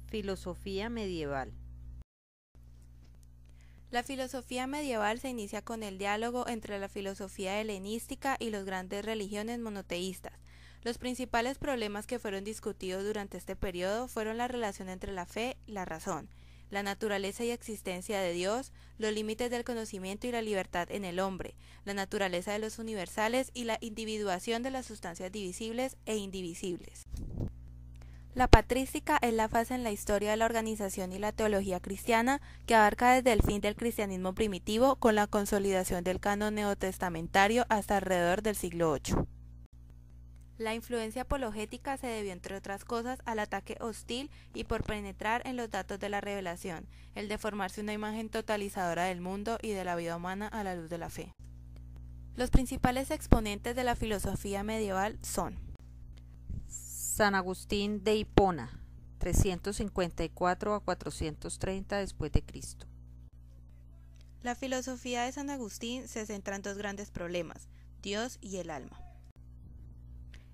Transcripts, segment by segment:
Filosofía medieval. La filosofía medieval se inicia con el diálogo entre la filosofía helenística y las grandes religiones monoteístas. Los principales problemas que fueron discutidos durante este periodo fueron la relación entre la fe y la razón, la naturaleza y existencia de Dios, los límites del conocimiento y la libertad en el hombre, la naturaleza de los universales y la individuación de las sustancias divisibles e indivisibles. La patrística es la fase en la historia de la organización y la teología cristiana que abarca desde el fin del cristianismo primitivo con la consolidación del canon neotestamentario hasta alrededor del siglo VIII. La influencia apologética se debió, entre otras cosas, al ataque hostil y por penetrar en los datos de la revelación, el de formarse una imagen totalizadora del mundo y de la vida humana a la luz de la fe. Los principales exponentes de la filosofía medieval son San Agustín de Hipona, 354 a 430 después de Cristo. La filosofía de San Agustín se centra en dos grandes problemas, Dios y el alma.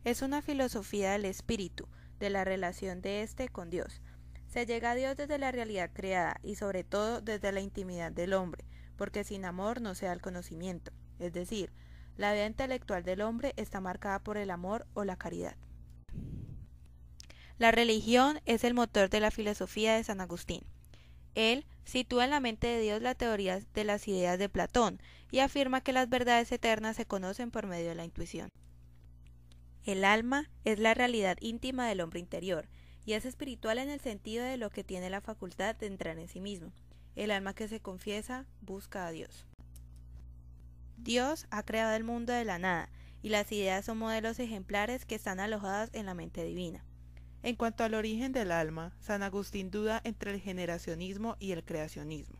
Es una filosofía del espíritu, de la relación de éste con Dios. Se llega a Dios desde la realidad creada y sobre todo desde la intimidad del hombre, porque sin amor no se da el conocimiento, es decir, la vida intelectual del hombre está marcada por el amor o la caridad. La religión es el motor de la filosofía de San Agustín. Él sitúa en la mente de Dios la teoría de las ideas de Platón y afirma que las verdades eternas se conocen por medio de la intuición. El alma es la realidad íntima del hombre interior y es espiritual en el sentido de lo que tiene la facultad de entrar en sí mismo. El alma que se confiesa busca a Dios. Dios ha creado el mundo de la nada y las ideas son modelos ejemplares que están alojadas en la mente divina. En cuanto al origen del alma, San Agustín duda entre el generacionismo y el creacionismo.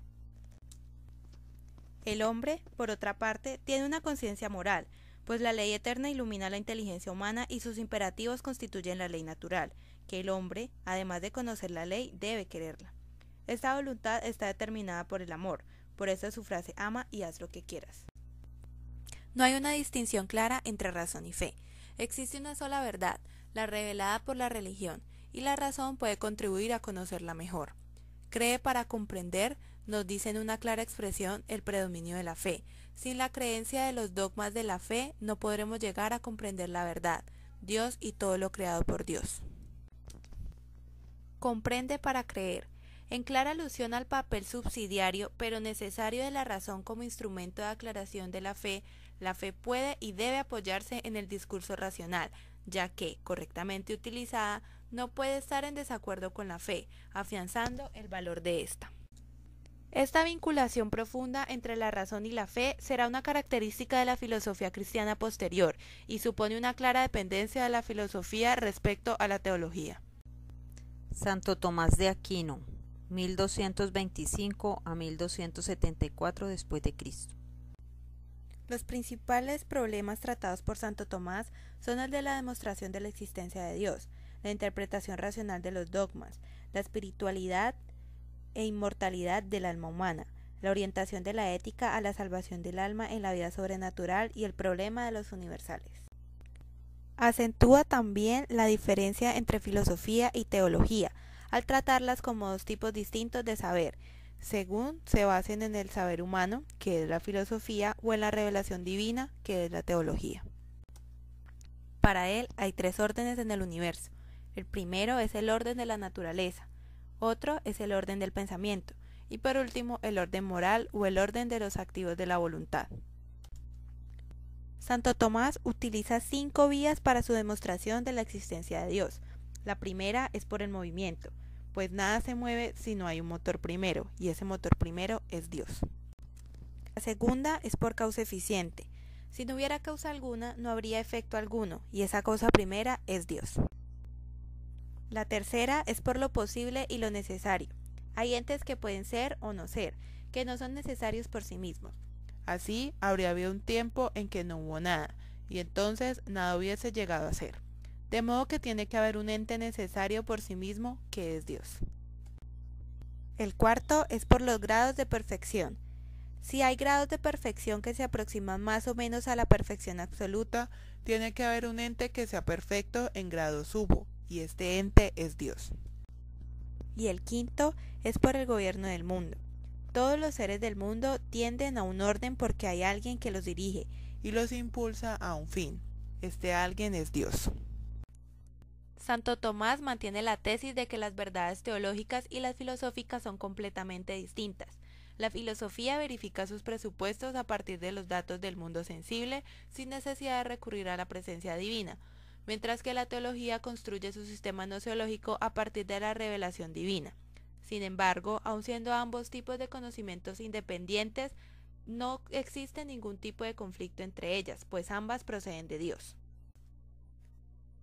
El hombre, por otra parte, tiene una conciencia moral, pues la ley eterna ilumina la inteligencia humana y sus imperativos constituyen la ley natural, que el hombre, además de conocer la ley, debe quererla. Esta voluntad está determinada por el amor, por eso es su frase ama y haz lo que quieras. No hay una distinción clara entre razón y fe. Existe una sola verdad, la revelada por la religión, y la razón puede contribuir a conocerla mejor. Cree para comprender, nos dice en una clara expresión el predominio de la fe. Sin la creencia de los dogmas de la fe no podremos llegar a comprender la verdad, Dios y todo lo creado por Dios. Comprende para creer. En clara alusión al papel subsidiario pero necesario de la razón como instrumento de aclaración de la fe puede y debe apoyarse en el discurso racional, ya que, correctamente utilizada, no puede estar en desacuerdo con la fe, afianzando el valor de ésta. Esta vinculación profunda entre la razón y la fe será una característica de la filosofía cristiana posterior y supone una clara dependencia de la filosofía respecto a la teología. Santo Tomás de Aquino, 1225 a 1274 después de Cristo. Los principales problemas tratados por Santo Tomás son el de la demostración de la existencia de Dios, la interpretación racional de los dogmas, la espiritualidad e inmortalidad del alma humana, la orientación de la ética a la salvación del alma en la vida sobrenatural y el problema de los universales. Acentúa también la diferencia entre filosofía y teología, al tratarlas como dos tipos distintos de saber, según se basen en el saber humano, que es la filosofía, o en la revelación divina, que es la teología. Para él hay tres órdenes en el universo. El primero es el orden de la naturaleza, otro es el orden del pensamiento, y por último el orden moral o el orden de los activos de la voluntad. Santo Tomás utiliza 5 vías para su demostración de la existencia de Dios. La primera es por el movimiento, pues nada se mueve si no hay un motor primero, y ese motor primero es Dios. La segunda es por causa eficiente. Si no hubiera causa alguna, no habría efecto alguno, y esa causa primera es Dios. La tercera es por lo posible y lo necesario. Hay entes que pueden ser o no ser, que no son necesarios por sí mismos. Así habría habido un tiempo en que no hubo nada, y entonces nada hubiese llegado a ser. De modo que tiene que haber un ente necesario por sí mismo, que es Dios. El cuarto es por los grados de perfección. Si hay grados de perfección que se aproximan más o menos a la perfección absoluta, Tiene que haber un ente que sea perfecto en grado subo, y este ente es Dios. Y el quinto es por el gobierno del mundo. Todos los seres del mundo tienden a un orden porque hay alguien que los dirige y los impulsa a un fin. Este alguien es Dios. Santo Tomás mantiene la tesis de que las verdades teológicas y las filosóficas son completamente distintas. La filosofía verifica sus presupuestos a partir de los datos del mundo sensible sin necesidad de recurrir a la presencia divina, mientras que la teología construye su sistema gnoseológico a partir de la revelación divina. Sin embargo, aun siendo ambos tipos de conocimientos independientes, no existe ningún tipo de conflicto entre ellas, pues ambas proceden de Dios.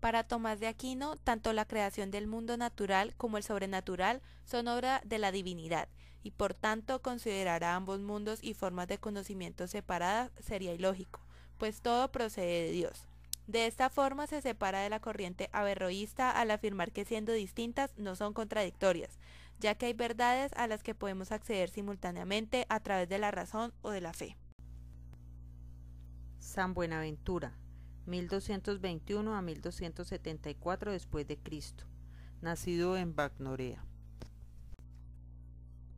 Para Tomás de Aquino, tanto la creación del mundo natural como el sobrenatural son obra de la divinidad, y por tanto considerar a ambos mundos y formas de conocimiento separadas sería ilógico, pues todo procede de Dios. De esta forma se separa de la corriente averroísta al afirmar que siendo distintas no son contradictorias, ya que hay verdades a las que podemos acceder simultáneamente a través de la razón o de la fe. San Buenaventura, 1221 a 1274 después de Cristo, nacido en Bagnorea.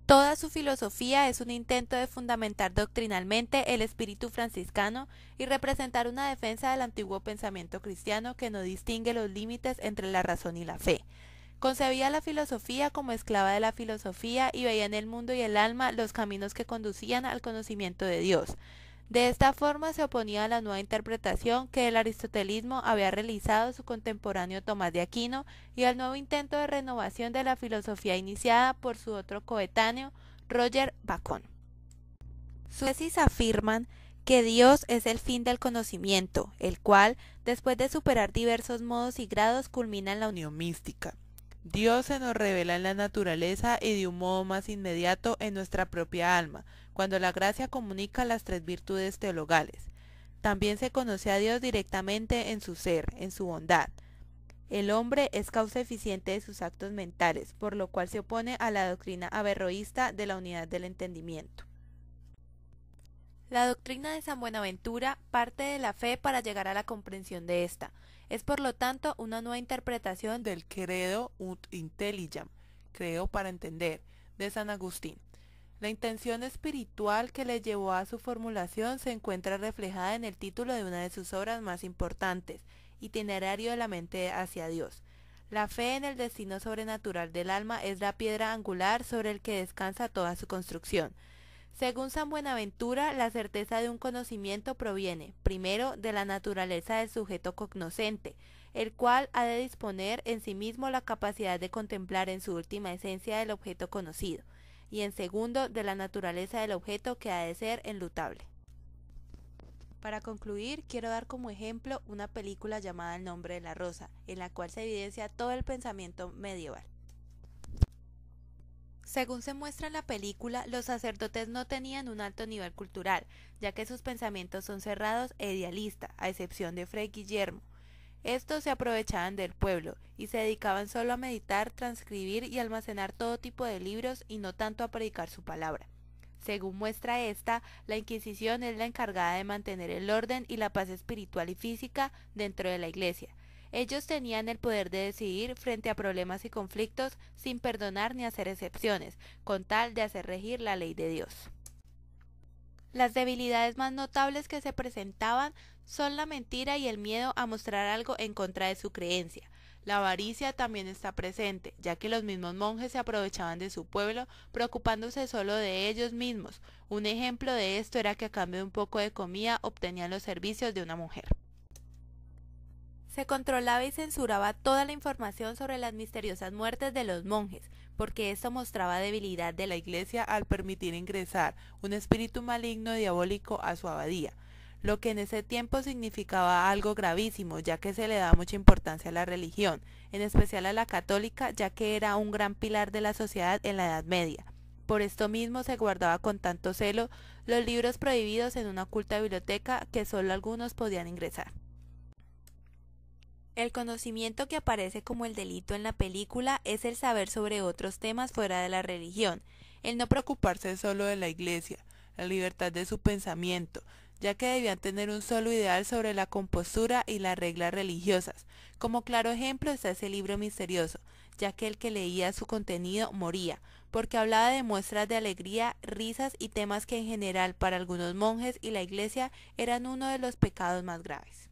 Toda su filosofía es un intento de fundamentar doctrinalmente el espíritu franciscano y representar una defensa del antiguo pensamiento cristiano que no distingue los límites entre la razón y la fe. Concebía la filosofía como esclava de la filosofía y veía en el mundo y el alma los caminos que conducían al conocimiento de Dios. De esta forma se oponía a la nueva interpretación que el aristotelismo había realizado su contemporáneo Tomás de Aquino y al nuevo intento de renovación de la filosofía iniciada por su otro coetáneo, Roger Bacon. Sus tesis afirman que Dios es el fin del conocimiento, el cual, después de superar diversos modos y grados, culmina en la unión mística. Dios se nos revela en la naturaleza y de un modo más inmediato en nuestra propia alma, cuando la gracia comunica las tres virtudes teologales. También se conoce a Dios directamente en su ser, en su bondad. El hombre es causa eficiente de sus actos mentales, por lo cual se opone a la doctrina averroísta de la unidad del entendimiento. La doctrina de San Buenaventura parte de la fe para llegar a la comprensión de esta. Es por lo tanto una nueva interpretación del Credo ut Intelligam, creo para entender, de San Agustín. La intención espiritual que le llevó a su formulación se encuentra reflejada en el título de una de sus obras más importantes, Itinerario de la mente hacia Dios. La fe en el destino sobrenatural del alma es la piedra angular sobre el que descansa toda su construcción. Según San Buenaventura, la certeza de un conocimiento proviene, primero, de la naturaleza del sujeto cognoscente, el cual ha de disponer en sí mismo la capacidad de contemplar en su última esencia el objeto conocido, y en segundo, de la naturaleza del objeto que ha de ser enlutable. Para concluir, quiero dar como ejemplo una película llamada El nombre de la rosa, en la cual se evidencia todo el pensamiento medieval. Según se muestra en la película, los sacerdotes no tenían un alto nivel cultural, ya que sus pensamientos son cerrados e idealistas, a excepción de Fray Guillermo. Estos se aprovechaban del pueblo y se dedicaban solo a meditar, transcribir y almacenar todo tipo de libros y no tanto a predicar su palabra. Según muestra esta, la Inquisición es la encargada de mantener el orden y la paz espiritual y física dentro de la Iglesia. Ellos tenían el poder de decidir frente a problemas y conflictos sin perdonar ni hacer excepciones, con tal de hacer regir la ley de Dios. Las debilidades más notables que se presentaban son la mentira y el miedo a mostrar algo en contra de su creencia. La avaricia también está presente, ya que los mismos monjes se aprovechaban de su pueblo, preocupándose solo de ellos mismos. Un ejemplo de esto era que a cambio de un poco de comida obtenían los servicios de una mujer. Se controlaba y censuraba toda la información sobre las misteriosas muertes de los monjes, porque esto mostraba debilidad de la Iglesia al permitir ingresar un espíritu maligno diabólico a su abadía, lo que en ese tiempo significaba algo gravísimo, ya que se le da mucha importancia a la religión, en especial a la católica, ya que era un gran pilar de la sociedad en la Edad Media. Por esto mismo se guardaba con tanto celo los libros prohibidos en una oculta biblioteca que solo algunos podían ingresar. El conocimiento que aparece como el delito en la película es el saber sobre otros temas fuera de la religión, el no preocuparse solo de la Iglesia, la libertad de su pensamiento, ya que debían tener un solo ideal sobre la compostura y las reglas religiosas. Como claro ejemplo está ese libro misterioso, ya que el que leía su contenido moría, porque hablaba de muestras de alegría, risas y temas que en general para algunos monjes y la iglesia eran uno de los pecados más graves.